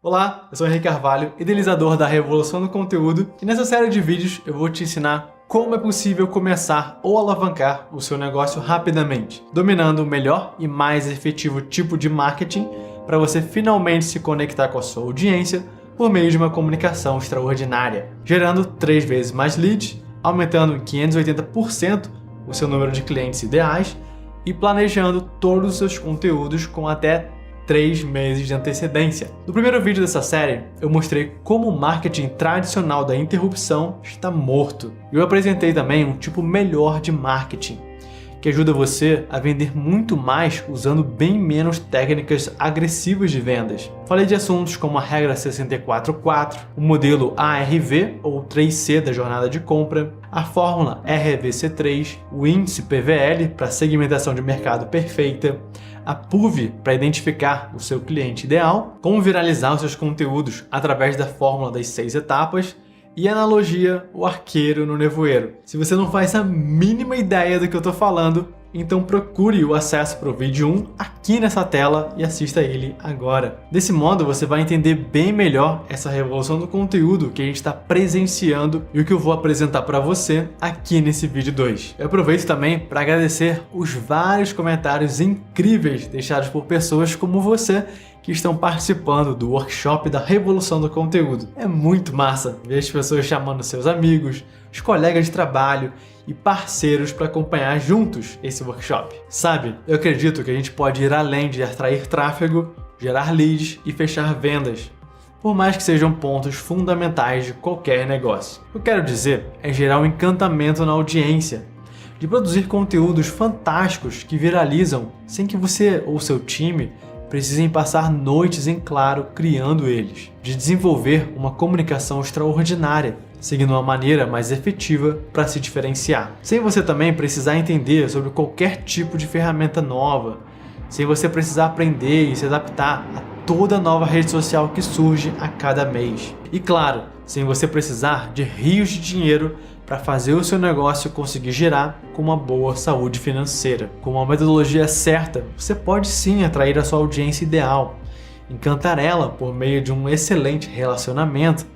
Olá, eu sou o Henrique Carvalho, idealizador da Revolução do Conteúdo, e nessa série de vídeos eu vou te ensinar como é possível começar ou alavancar o seu negócio rapidamente, dominando o melhor e mais efetivo tipo de marketing para você finalmente se conectar com a sua audiência por meio de uma comunicação extraordinária, gerando 3 vezes mais leads, aumentando em 580% o seu número de clientes ideais e planejando todos os seus conteúdos com até 3 meses de antecedência. No primeiro vídeo dessa série, eu mostrei como o marketing tradicional da interrupção está morto. Eu apresentei também um tipo melhor de marketing, que ajuda você a vender muito mais usando bem menos técnicas agressivas de vendas. Falei de assuntos como a regra 64-4, o modelo ARV ou 3C da jornada de compra, a fórmula RVC3, o índice PVL para segmentação de mercado perfeita, a PUV para identificar o seu cliente ideal, como viralizar os seus conteúdos através da fórmula das 6 etapas e a analogia o arqueiro no nevoeiro. Se você não faz a mínima ideia do que eu estou falando, então procure o acesso para o vídeo 1 aqui nessa tela e assista ele agora. Desse modo você vai entender bem melhor essa revolução do conteúdo que a gente está presenciando e o que eu vou apresentar para você aqui nesse vídeo 2. Eu aproveito também para agradecer os vários comentários incríveis deixados por pessoas como você que estão participando do workshop da Revolução do Conteúdo. É muito massa ver as pessoas chamando seus amigos, os colegas de trabalho e parceiros para acompanhar juntos esse workshop. Sabe, eu acredito que a gente pode ir além de atrair tráfego, gerar leads e fechar vendas, por mais que sejam pontos fundamentais de qualquer negócio. O que eu quero dizer é gerar um encantamento na audiência, de produzir conteúdos fantásticos que viralizam sem que você ou seu time precisem passar noites em claro criando eles, de desenvolver uma comunicação extraordinária, seguindo uma maneira mais efetiva para se diferenciar, sem você também precisar entender sobre qualquer tipo de ferramenta nova, sem você precisar aprender e se adaptar a toda nova rede social que surge a cada mês. E claro, sem você precisar de rios de dinheiro para fazer o seu negócio conseguir gerar com uma boa saúde financeira. Com uma metodologia certa, você pode sim atrair a sua audiência ideal, encantar ela por meio de um excelente relacionamento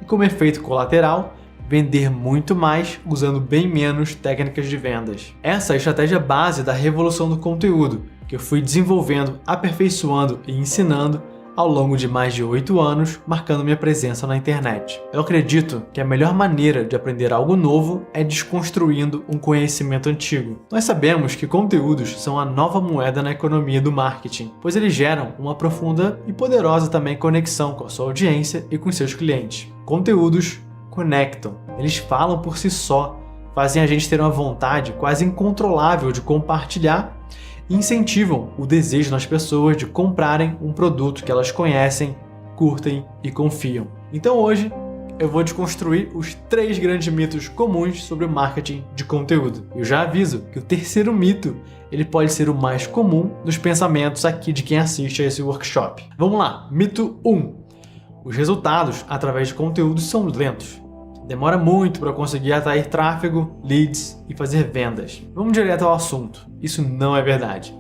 e, como efeito colateral, vender muito mais usando bem menos técnicas de vendas. Essa é a estratégia base da revolução do conteúdo, que eu fui desenvolvendo, aperfeiçoando e ensinando ao longo de mais de 8 anos, marcando minha presença na internet. Eu acredito que a melhor maneira de aprender algo novo é desconstruindo um conhecimento antigo. Nós sabemos que conteúdos são a nova moeda na economia do marketing, pois eles geram uma profunda e poderosa também conexão com a sua audiência e com seus clientes. Conteúdos conectam, eles falam por si só, fazem a gente ter uma vontade quase incontrolável de compartilhar e incentivam o desejo nas pessoas de comprarem um produto que elas conhecem, curtem e confiam. Então hoje eu vou desconstruir os 3 grandes mitos comuns sobre o marketing de conteúdo. Eu já aviso que o terceiro mito ele pode ser o mais comum dos pensamentos aqui de quem assiste a esse workshop. Vamos lá, mito 1. Os resultados através de conteúdos são lentos. Demora muito para conseguir atrair tráfego, leads e fazer vendas. Vamos direto ao assunto. Isso não é verdade.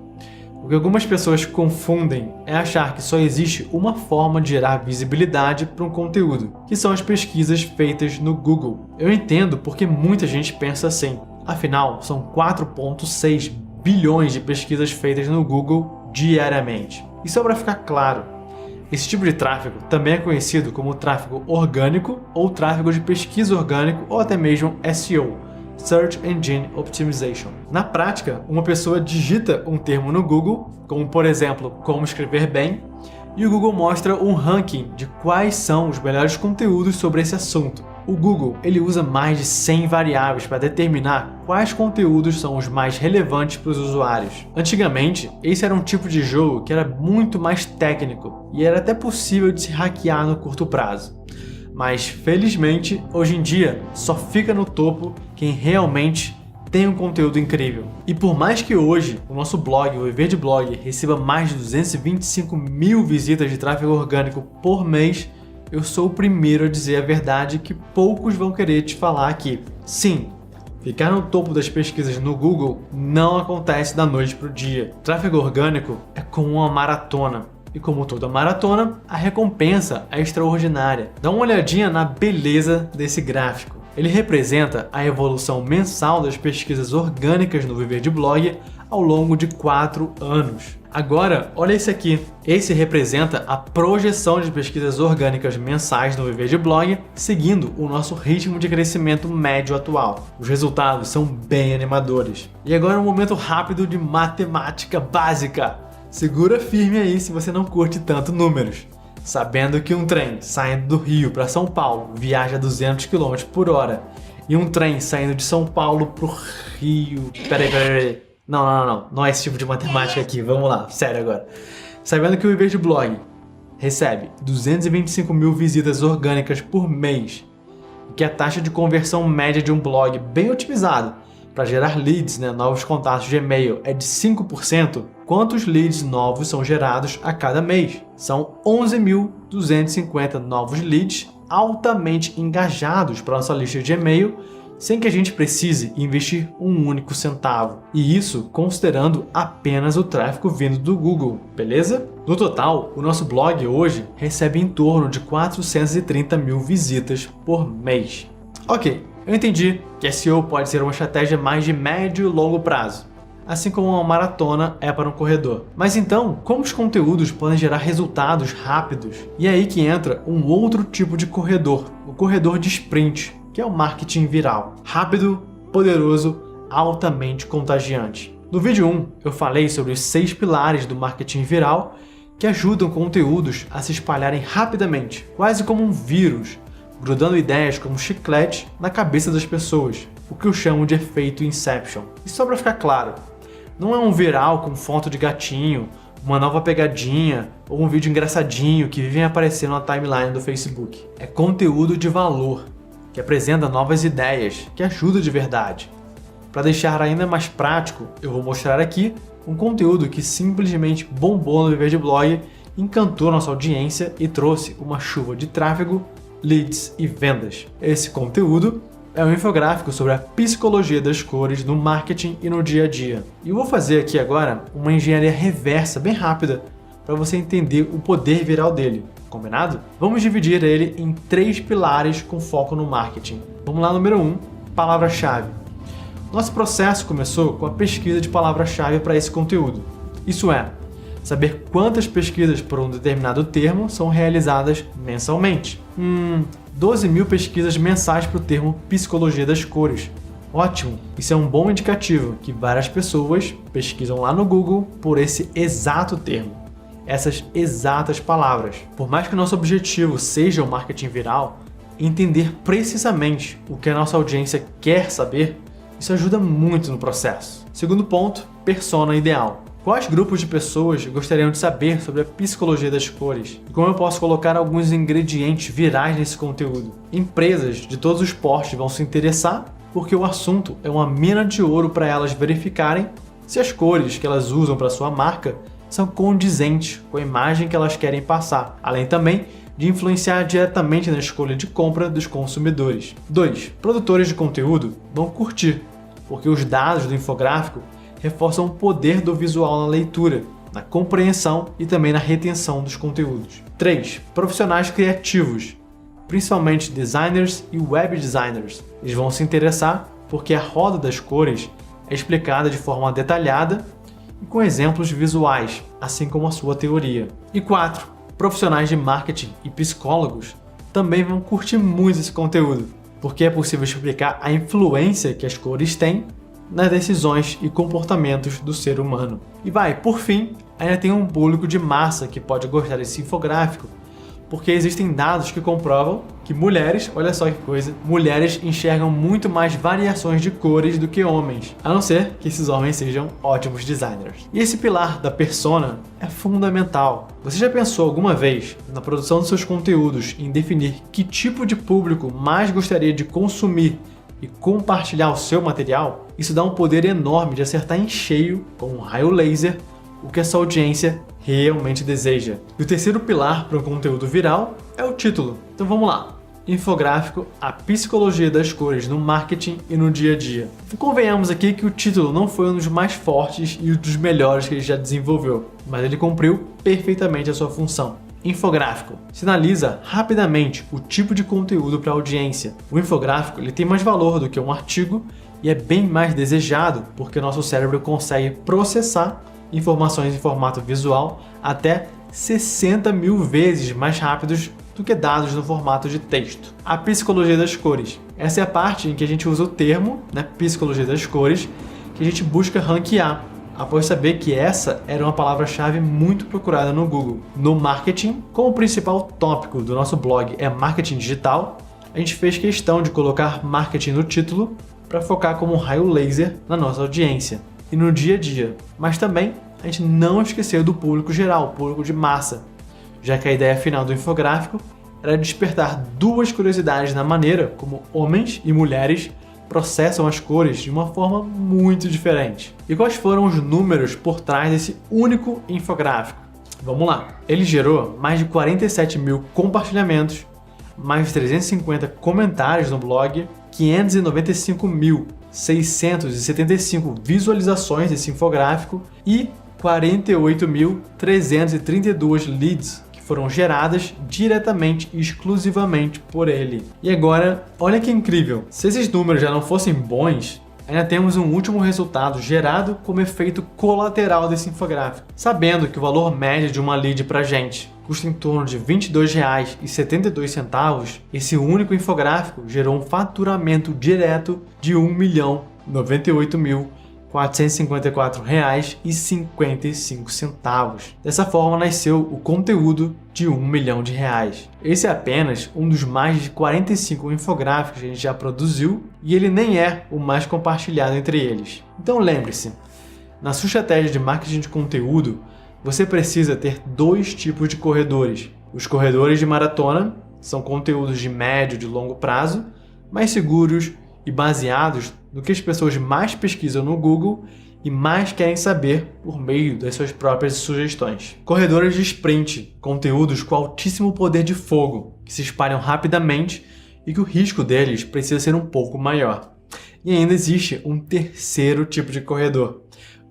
O que algumas pessoas confundem é achar que só existe uma forma de gerar visibilidade para um conteúdo, que são as pesquisas feitas no Google. Eu entendo porque muita gente pensa assim. Afinal, são 4,6 bilhões de pesquisas feitas no Google diariamente. E só para ficar claro, esse tipo de tráfego também é conhecido como tráfego orgânico ou tráfego de pesquisa orgânico ou até mesmo SEO, Search Engine Optimization. Na prática, uma pessoa digita um termo no Google, como por exemplo, como escrever bem, e o Google mostra um ranking de quais são os melhores conteúdos sobre esse assunto. O Google ele usa mais de 100 variáveis para determinar quais conteúdos são os mais relevantes para os usuários. Antigamente, esse era um tipo de jogo que era muito mais técnico e era até possível de se hackear no curto prazo. Mas, felizmente, hoje em dia, só fica no topo quem realmente tem um conteúdo incrível. E por mais que hoje o nosso blog, o Viver de Blog, receba mais de 225 mil visitas de tráfego orgânico por mês, eu sou o primeiro a dizer a verdade que poucos vão querer te falar aqui. Sim, ficar no topo das pesquisas no Google não acontece da noite para o dia. Tráfego orgânico é como uma maratona. E como toda maratona, a recompensa é extraordinária. Dá uma olhadinha na beleza desse gráfico. Ele representa a evolução mensal das pesquisas orgânicas no Viver de Blog ao longo de 4 anos. Agora, olha esse aqui. Esse representa a projeção de pesquisas orgânicas mensais no Viver de Blog, seguindo o nosso ritmo de crescimento médio atual. Os resultados são bem animadores. E agora um momento rápido de matemática básica. Segura firme aí se você não curte tanto números. Sabendo que um trem saindo do Rio para São Paulo viaja 200 km por hora e um trem saindo de São Paulo pro Rio... Peraí. Não é esse tipo de matemática aqui, vamos lá, sério agora. Sabendo que o Viver de Blog recebe 225 mil visitas orgânicas por mês e que a taxa de conversão média de um blog bem otimizado para gerar leads, novos contatos de e-mail, é de 5%, quantos leads novos são gerados a cada mês? São 11.250 novos leads altamente engajados para nossa lista de e-mail, sem que a gente precise investir um único centavo. E isso considerando apenas o tráfego vindo do Google, beleza? No total, o nosso blog hoje recebe em torno de 430 mil visitas por mês. Ok, eu entendi que SEO pode ser uma estratégia mais de médio e longo prazo, assim como uma maratona é para um corredor. Mas então, como os conteúdos podem gerar resultados rápidos? E é aí que entra um outro tipo de corredor, o corredor de sprint, que é o marketing viral. Rápido, poderoso, altamente contagiante. No vídeo 1, eu falei sobre os 6 pilares do marketing viral que ajudam conteúdos a se espalharem rapidamente, quase como um vírus, grudando ideias como chiclete na cabeça das pessoas, o que eu chamo de efeito Inception. E só para ficar claro, não é um viral com foto de gatinho, uma nova pegadinha ou um vídeo engraçadinho que vivem aparecendo na timeline do Facebook. É conteúdo de valor, que apresenta novas ideias, que ajuda de verdade. Para deixar ainda mais prático, eu vou mostrar aqui um conteúdo que simplesmente bombou no Viver de Blog, encantou nossa audiência e trouxe uma chuva de tráfego, leads e vendas. Esse conteúdo é um infográfico sobre a psicologia das cores no marketing e no dia a dia. E eu vou fazer aqui agora uma engenharia reversa bem rápida para você entender o poder viral dele. Combinado? Vamos dividir ele em 3 pilares com foco no marketing. Vamos lá, número 1, palavra-chave. Nosso processo começou com a pesquisa de palavra-chave para esse conteúdo. Isso é, saber quantas pesquisas por um determinado termo são realizadas mensalmente. 12 mil pesquisas mensais para o termo psicologia das cores. Ótimo! Isso é um bom indicativo que várias pessoas pesquisam lá no Google por esse exato termo. Essas exatas palavras. Por mais que o nosso objetivo seja o marketing viral, entender precisamente o que a nossa audiência quer saber, isso ajuda muito no processo. Segundo ponto, persona ideal. Quais grupos de pessoas gostariam de saber sobre a psicologia das cores? E como eu posso colocar alguns ingredientes virais nesse conteúdo? Empresas de todos os portes vão se interessar porque o assunto é uma mina de ouro para elas verificarem se as cores que elas usam para sua marca são condizentes com a imagem que elas querem passar, além também de influenciar diretamente na escolha de compra dos consumidores. 2. Produtores de conteúdo vão curtir, porque os dados do infográfico reforçam o poder do visual na leitura, na compreensão e também na retenção dos conteúdos. 3. Profissionais criativos, principalmente designers e web designers. Eles vão se interessar porque a roda das cores é explicada de forma detalhada e com exemplos visuais, assim como a sua teoria. E 4. Profissionais de marketing e psicólogos também vão curtir muito esse conteúdo, porque é possível explicar a influência que as cores têm nas decisões e comportamentos do ser humano. E por fim, ainda tem um público de massa que pode gostar desse infográfico, porque existem dados que comprovam que mulheres, olha só que coisa, mulheres enxergam muito mais variações de cores do que homens, a não ser que esses homens sejam ótimos designers. E esse pilar da persona é fundamental. Você já pensou alguma vez na produção dos seus conteúdos em definir que tipo de público mais gostaria de consumir e compartilhar o seu material? Isso dá um poder enorme de acertar em cheio, com um raio laser, o que essa audiência realmente deseja. E o terceiro pilar para um conteúdo viral é o título. Então vamos lá. infográfico, a psicologia das cores no marketing e no dia a dia. Convenhamos aqui que o título não foi um dos mais fortes e um dos melhores que ele já desenvolveu, mas ele cumpriu perfeitamente a sua função. Infográfico sinaliza rapidamente o tipo de conteúdo para a audiência. O infográfico ele tem mais valor do que um artigo e é bem mais desejado porque o nosso cérebro consegue processar informações em formato visual até 60 mil vezes mais rápidos do que dados no formato de texto. A psicologia das cores. Essa é a parte em que a gente usa o termo, psicologia das cores, que a gente busca ranquear, após saber que essa era uma palavra-chave muito procurada no Google. No marketing, como o principal tópico do nosso blog é marketing digital, a gente fez questão de colocar marketing no título para focar como um raio laser na nossa audiência e no dia a dia. Mas também a gente não esqueceu do público geral, o público de massa, já que a ideia final do infográfico era despertar duas curiosidades na maneira como homens e mulheres processam as cores de uma forma muito diferente. E quais foram os números por trás desse único infográfico? Vamos lá! Ele gerou mais de 47 mil compartilhamentos, mais de 350 comentários no blog, 595.675 visualizações desse infográfico e 48.332 leads que foram geradas diretamente e exclusivamente por ele. E agora, olha que incrível! Se esses números já não fossem bons, ainda temos um último resultado gerado como efeito colateral desse infográfico. Sabendo que o valor médio de uma lead para a gente custa em torno de R$ 22,72, esse único infográfico gerou um faturamento direto de R$ 1.098.454,55. Dessa forma nasceu o conteúdo de R$ 1 milhão. Esse é apenas um dos mais de 45 infográficos que a gente já produziu e ele nem é o mais compartilhado entre eles. Então lembre-se, na sua estratégia de marketing de conteúdo, você precisa ter dois tipos de corredores. Os corredores de maratona são conteúdos de médio e de longo prazo, mais seguros e baseados no que as pessoas mais pesquisam no Google e mais querem saber por meio das suas próprias sugestões. Corredores de sprint, conteúdos com altíssimo poder de fogo, que se espalham rapidamente e que o risco deles precisa ser um pouco maior. E ainda existe um terceiro tipo de corredor,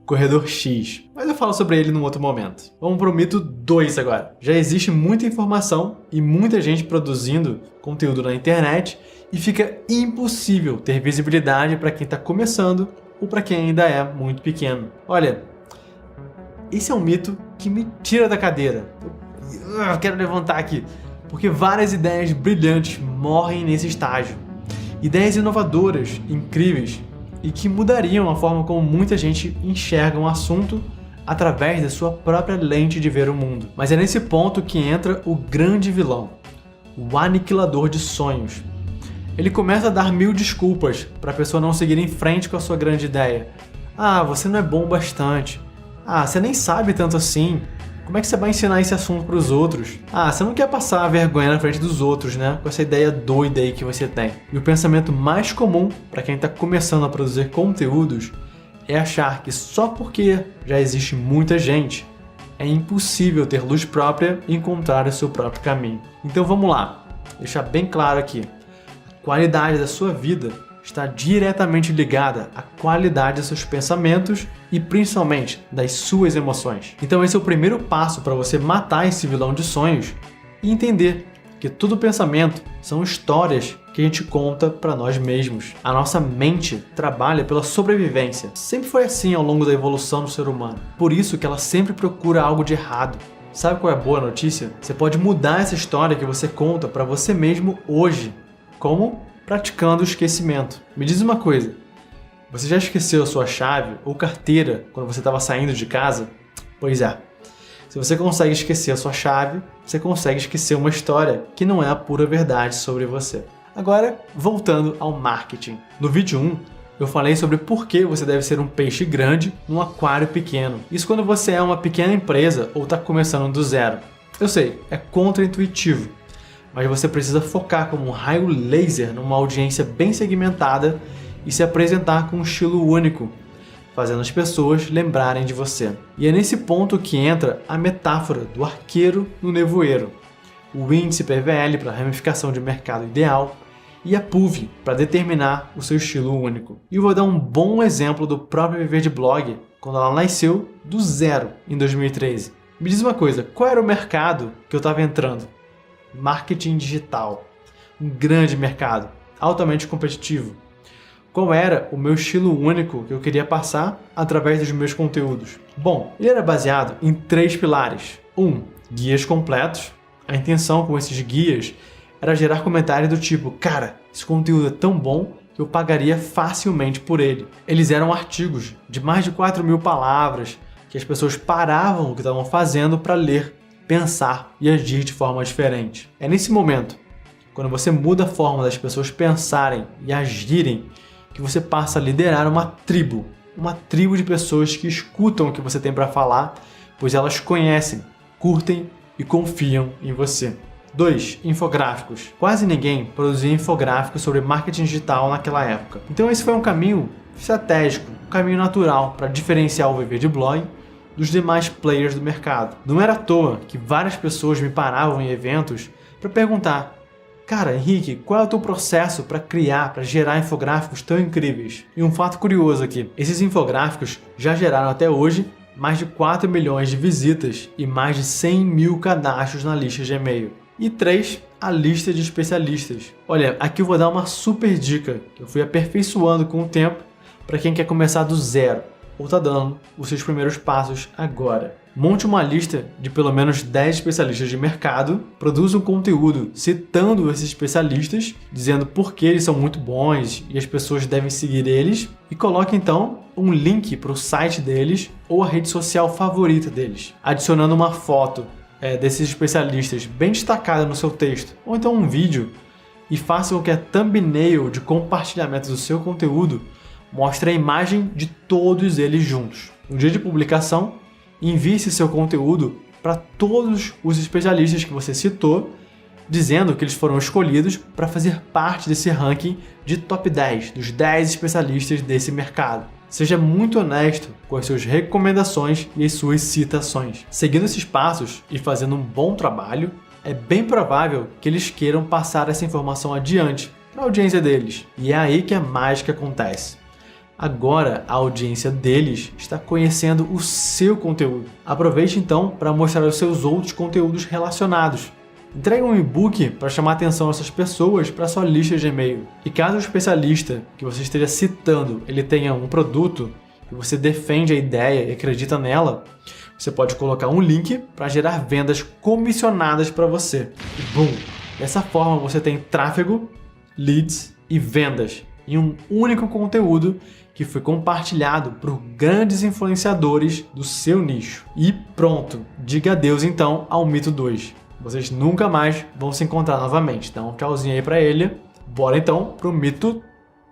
corredor X, mas eu falo sobre ele num outro momento. Vamos para o mito 2 agora. Já existe muita informação e muita gente produzindo conteúdo na internet e fica impossível ter visibilidade para quem está começando ou para quem ainda é muito pequeno. Olha, esse é um mito que me tira da cadeira. Eu quero levantar aqui, porque várias ideias brilhantes morrem nesse estágio. Ideias inovadoras, incríveis, e que mudariam a forma como muita gente enxerga um assunto através da sua própria lente de ver o mundo. Mas é nesse ponto que entra o grande vilão, o aniquilador de sonhos. Ele começa a dar 1000 desculpas para a pessoa não seguir em frente com a sua grande ideia. Ah, você não é bom o bastante. Ah, você nem sabe tanto assim. Como é que você vai ensinar esse assunto para os outros? Ah, você não quer passar a vergonha na frente dos outros, né? Com essa ideia doida aí que você tem. E o pensamento mais comum para quem está começando a produzir conteúdos é achar que só porque já existe muita gente, é impossível ter luz própria e encontrar o seu próprio caminho. Então vamos lá, deixar bem claro aqui. A qualidade da sua vida está diretamente ligada à qualidade dos seus pensamentos e principalmente das suas emoções. Então esse é o primeiro passo para você matar esse vilão de sonhos e entender que todo pensamento são histórias que a gente conta para nós mesmos. A nossa mente trabalha pela sobrevivência. Sempre foi assim ao longo da evolução do ser humano. Por isso que ela sempre procura algo de errado. Sabe qual é a boa notícia? Você pode mudar essa história que você conta para você mesmo hoje. Como? Praticando o esquecimento. Me diz uma coisa, você já esqueceu a sua chave ou carteira quando você estava saindo de casa? Pois é, se você consegue esquecer a sua chave, você consegue esquecer uma história que não é a pura verdade sobre você. Agora, voltando ao marketing. No vídeo 1, eu falei sobre por que você deve ser um peixe grande num aquário pequeno. Isso quando você é uma pequena empresa ou está começando do zero. Eu sei, é contra-intuitivo, mas você precisa focar como um raio laser numa audiência bem segmentada e se apresentar com um estilo único, fazendo as pessoas lembrarem de você. E é nesse ponto que entra a metáfora do arqueiro no nevoeiro. o índice PVL para ramificação de mercado ideal e a PUV para determinar o seu estilo único. E eu vou dar um bom exemplo do próprio Viver de Blog, quando ela nasceu do zero em 2013. Me diz uma coisa, qual era o mercado que eu estava entrando? Marketing digital. Um grande mercado, altamente competitivo. Qual era o meu estilo único que eu queria passar através dos meus conteúdos? Bom, ele era baseado em 3 pilares. 1. Guias completos. A intenção com esses guias era gerar comentários do tipo, cara, esse conteúdo é tão bom que eu pagaria facilmente por ele. Eles eram artigos de mais de 4.000 palavras que as pessoas paravam o que estavam fazendo para ler, pensar e agir de forma diferente. É nesse momento, quando você muda a forma das pessoas pensarem e agirem, que você passa a liderar uma tribo de pessoas que escutam o que você tem para falar, pois elas conhecem, curtem e confiam em você. 2. Infográficos. Quase ninguém produzia infográficos sobre marketing digital naquela época. Então esse foi um caminho estratégico, um caminho natural para diferenciar o Viver de Blog dos demais players do mercado. Não era à toa que várias pessoas me paravam em eventos para perguntar: cara, Henrique, qual é o teu processo para criar, para gerar infográficos tão incríveis? E um fato curioso aqui, esses infográficos já geraram até hoje mais de 4 milhões de visitas e mais de 100 mil cadastros na lista de e-mail. E 3, a lista de especialistas. Olha, aqui eu vou dar uma super dica que eu fui aperfeiçoando com o tempo para quem quer começar do zero ou está dando os seus primeiros passos agora. Monte uma lista de pelo menos 10 especialistas de mercado, produza um conteúdo citando esses especialistas, dizendo por que eles são muito bons e as pessoas devem seguir eles, e coloque então um link para o site deles ou a rede social favorita deles, adicionando uma foto desses especialistas bem destacada no seu texto, ou então um vídeo, e faça com que a thumbnail de compartilhamento do seu conteúdo mostre a imagem de todos eles juntos. No dia de publicação, envie seu conteúdo para todos os especialistas que você citou, dizendo que eles foram escolhidos para fazer parte desse ranking de top 10, dos 10 especialistas desse mercado. Seja muito honesto com as suas recomendações e as suas citações. Seguindo esses passos e fazendo um bom trabalho, é bem provável que eles queiram passar essa informação adiante para a audiência deles. E é aí que a mágica acontece. Agora a audiência deles está conhecendo o seu conteúdo. Aproveite então para mostrar os seus outros conteúdos relacionados. Entregue um e-book para chamar a atenção dessas pessoas para sua lista de e-mail. E caso o especialista que você esteja citando ele tenha um produto e você defende a ideia e acredita nela, você pode colocar um link para gerar vendas comissionadas para você. E boom! Dessa forma você tem tráfego, leads e vendas em um único conteúdo que foi compartilhado por grandes influenciadores do seu nicho. E pronto! Diga adeus então ao mito 2. Vocês nunca mais vão se encontrar novamente. Dá um tchauzinho aí pra ele. Bora então pro mito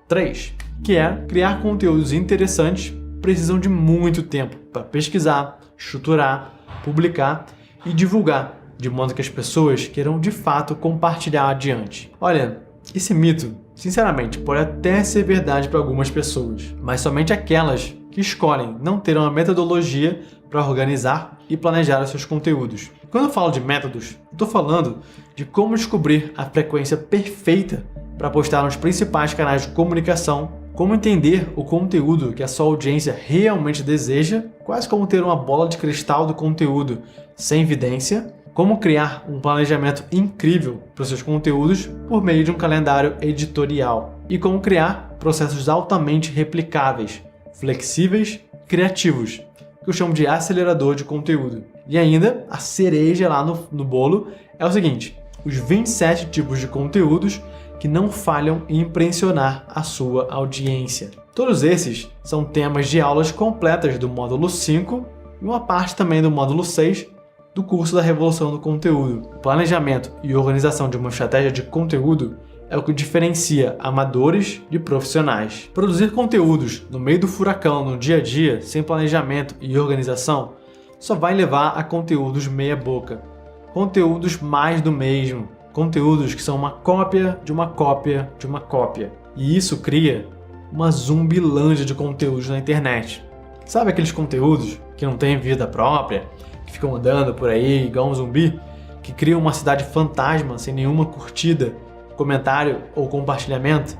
3, que é criar conteúdos interessantes precisam de muito tempo para pesquisar, estruturar, publicar e divulgar, de modo que as pessoas queiram de fato compartilhar adiante. Olha, esse mito, sinceramente, pode até ser verdade para algumas pessoas, mas somente aquelas que escolhem não ter uma metodologia para organizar e planejar os seus conteúdos. Quando eu falo de métodos, estou falando de como descobrir a frequência perfeita para postar nos principais canais de comunicação, como entender o conteúdo que a sua audiência realmente deseja, quase como ter uma bola de cristal do conteúdo sem evidência, como criar um planejamento incrível para os seus conteúdos por meio de um calendário editorial e como criar processos altamente replicáveis, flexíveis e criativos, que eu chamo de acelerador de conteúdo. E ainda, a cereja lá no bolo é o seguinte: os 27 tipos de conteúdos que não falham em impressionar a sua audiência. Todos esses são temas de aulas completas do módulo 5 e uma parte também do módulo 6 do curso da Revolução do Conteúdo. O planejamento e organização de uma estratégia de conteúdo é o que diferencia amadores de profissionais. Produzir conteúdos no meio do furacão no dia a dia, sem planejamento e organização, só vai levar a conteúdos meia boca. Conteúdos mais do mesmo. Conteúdos que são uma cópia de uma cópia de uma cópia. E isso cria uma zumbilândia de conteúdos na internet. Sabe aqueles conteúdos que não têm vida própria, que ficam andando por aí igual um zumbi? que criam uma cidade fantasma sem nenhuma curtida, comentário ou compartilhamento,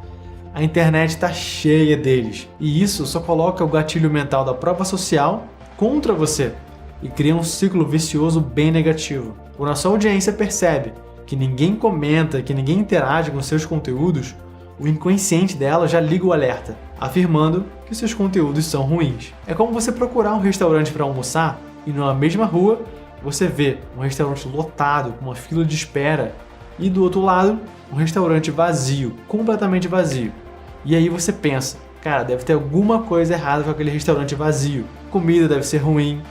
a internet está cheia deles. E isso só coloca o gatilho mental da prova social contra você e cria um ciclo vicioso bem negativo. Quando a sua audiência percebe que ninguém comenta, que ninguém interage com seus conteúdos, o inconsciente dela já liga o alerta, afirmando que seus conteúdos são ruins. É como você procurar um restaurante para almoçar e na mesma rua você vê um restaurante lotado, com uma fila de espera, e do outro lado, um restaurante vazio, completamente vazio. E aí você pensa, cara, deve ter alguma coisa errada com aquele restaurante vazio. A comida deve ser ruim,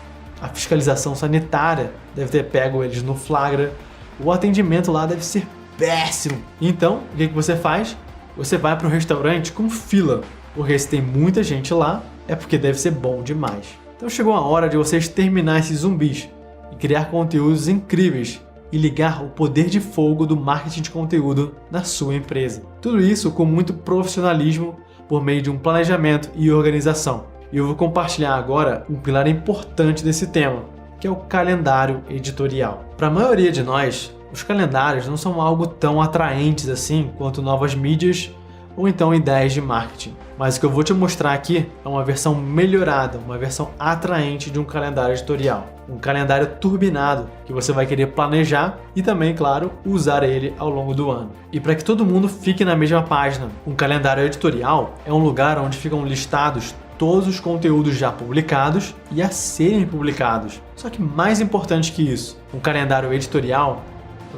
a fiscalização sanitária deve ter pego eles no flagra, o atendimento lá deve ser péssimo. Então, o que você faz? Você vai para um restaurante com fila, porque se tem muita gente lá, é porque deve ser bom demais. Então chegou a hora de você exterminar esses zumbis e criar conteúdos incríveis e ligar o poder de fogo do marketing de conteúdo na sua empresa. Tudo isso com muito profissionalismo por meio de um planejamento e organização. E eu vou compartilhar agora um pilar importante desse tema, que é o calendário editorial. Para a maioria de nós, os calendários não são algo tão atraentes assim quanto novas mídias ou então ideias de marketing. Mas o que eu vou te mostrar aqui é uma versão melhorada, uma versão atraente de um calendário editorial. Um calendário turbinado que você vai querer planejar e também, claro, usar ele ao longo do ano. E para que todo mundo fique na mesma página, um calendário editorial é um lugar onde ficam listados todos os conteúdos já publicados e a serem publicados. Só que mais importante que isso, um calendário editorial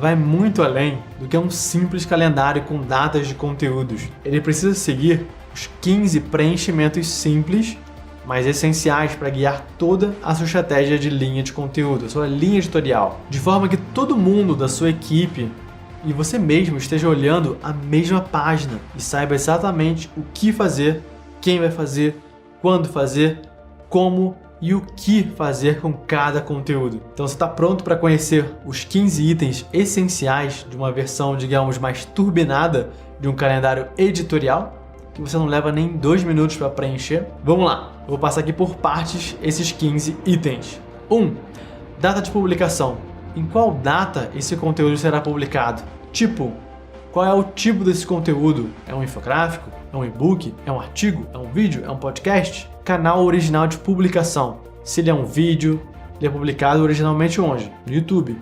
vai muito além do que um simples calendário com datas de conteúdos. Ele precisa seguir os 15 preenchimentos simples, mas essenciais para guiar toda a sua estratégia de linha de conteúdo, a sua linha editorial, de forma que todo mundo da sua equipe e você mesmo esteja olhando a mesma página e saiba exatamente o que fazer, quem vai fazer, quando fazer, como e o que fazer com cada conteúdo. Então você está pronto para conhecer os 15 itens essenciais de uma versão, digamos, mais turbinada de um calendário editorial, que você não leva nem 2 minutos para preencher? Vamos lá, eu vou passar aqui por partes esses 15 itens. 1. Data de publicação. Em qual data esse conteúdo será publicado? Tipo, qual é o tipo desse conteúdo? É um infográfico? É um e-book? É um artigo? É um vídeo? É um podcast? Canal original de publicação. Se ele é um vídeo, ele é publicado originalmente onde? No YouTube.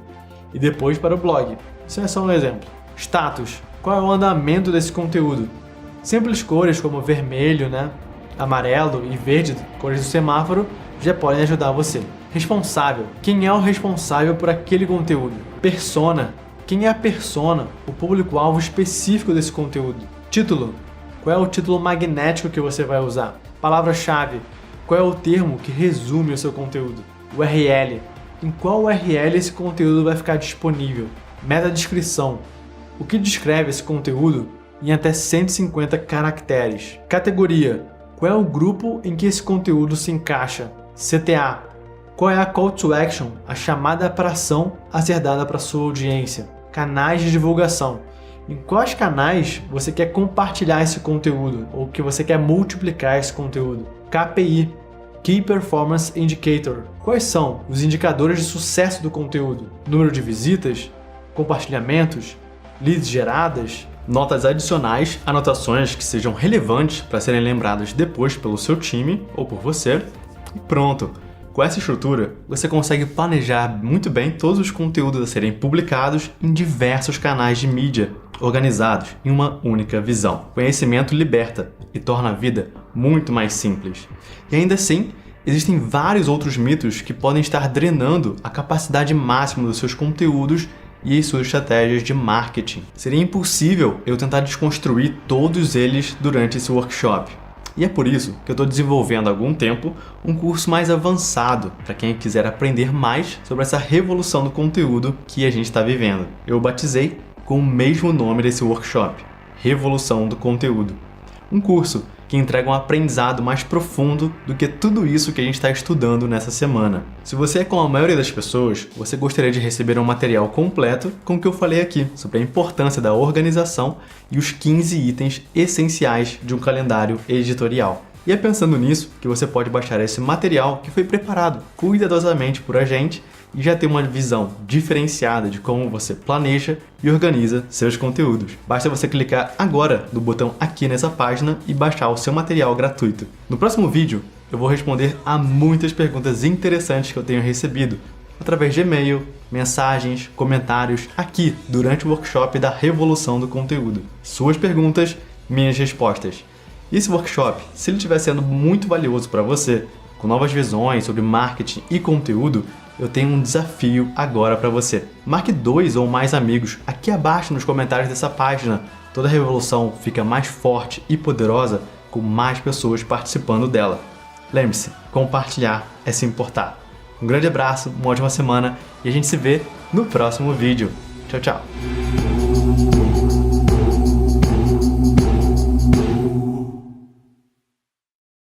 E depois para o blog. Isso é só um exemplo. Status. Qual é o andamento desse conteúdo? Simples cores como vermelho, amarelo e verde, cores do semáforo, já podem ajudar você. Responsável. Quem é o responsável por aquele conteúdo? Persona. Quem é a persona? O público-alvo específico desse conteúdo. Título. Qual é o título magnético que você vai usar? Palavra-chave. Qual é o termo que resume o seu conteúdo? URL. Em qual URL esse conteúdo vai ficar disponível? Meta-descrição. O que descreve esse conteúdo em até 150 caracteres? Categoria. Qual é o grupo em que esse conteúdo se encaixa? CTA. Qual é a call to action, a chamada para ação a ser dada para sua audiência? Canais de divulgação. Em quais canais você quer compartilhar esse conteúdo ou que você quer multiplicar esse conteúdo? KPI, Key Performance Indicator. Quais são os indicadores de sucesso do conteúdo? Número de visitas, compartilhamentos, leads geradas, notas adicionais, anotações que sejam relevantes para serem lembradas depois pelo seu time ou por você. E pronto! Com essa estrutura, você consegue planejar muito bem todos os conteúdos a serem publicados em diversos canais de mídia, organizados em uma única visão. Conhecimento liberta e torna a vida muito mais simples. E ainda assim, existem vários outros mitos que podem estar drenando a capacidade máxima dos seus conteúdos e suas estratégias de marketing. Seria impossível eu tentar desconstruir todos eles durante esse workshop. E é por isso que eu estou desenvolvendo há algum tempo um curso mais avançado para quem quiser aprender mais sobre essa revolução do conteúdo que a gente está vivendo. Eu batizei com o mesmo nome desse workshop, Revolução do Conteúdo. Um curso que entrega um aprendizado mais profundo do que tudo isso que a gente está estudando nessa semana. Se você é como a maioria das pessoas, você gostaria de receber um material completo com o que eu falei aqui, sobre a importância da organização e os 15 itens essenciais de um calendário editorial. E é pensando nisso que você pode baixar esse material que foi preparado cuidadosamente por a gente e já ter uma visão diferenciada de como você planeja e organiza seus conteúdos. Basta você clicar agora no botão aqui nessa página e baixar o seu material gratuito. No próximo vídeo, eu vou responder a muitas perguntas interessantes que eu tenho recebido através de e-mail, mensagens, comentários aqui durante o workshop da Revolução do Conteúdo. Suas perguntas, minhas respostas. E esse workshop, se ele estiver sendo muito valioso para você, com novas visões sobre marketing e conteúdo, eu tenho um desafio agora para você. Marque 2 ou mais amigos aqui abaixo nos comentários dessa página. Toda a revolução fica mais forte e poderosa com mais pessoas participando dela. Lembre-se, compartilhar é se importar. Um grande abraço, uma ótima semana e a gente se vê no próximo vídeo. Tchau, tchau!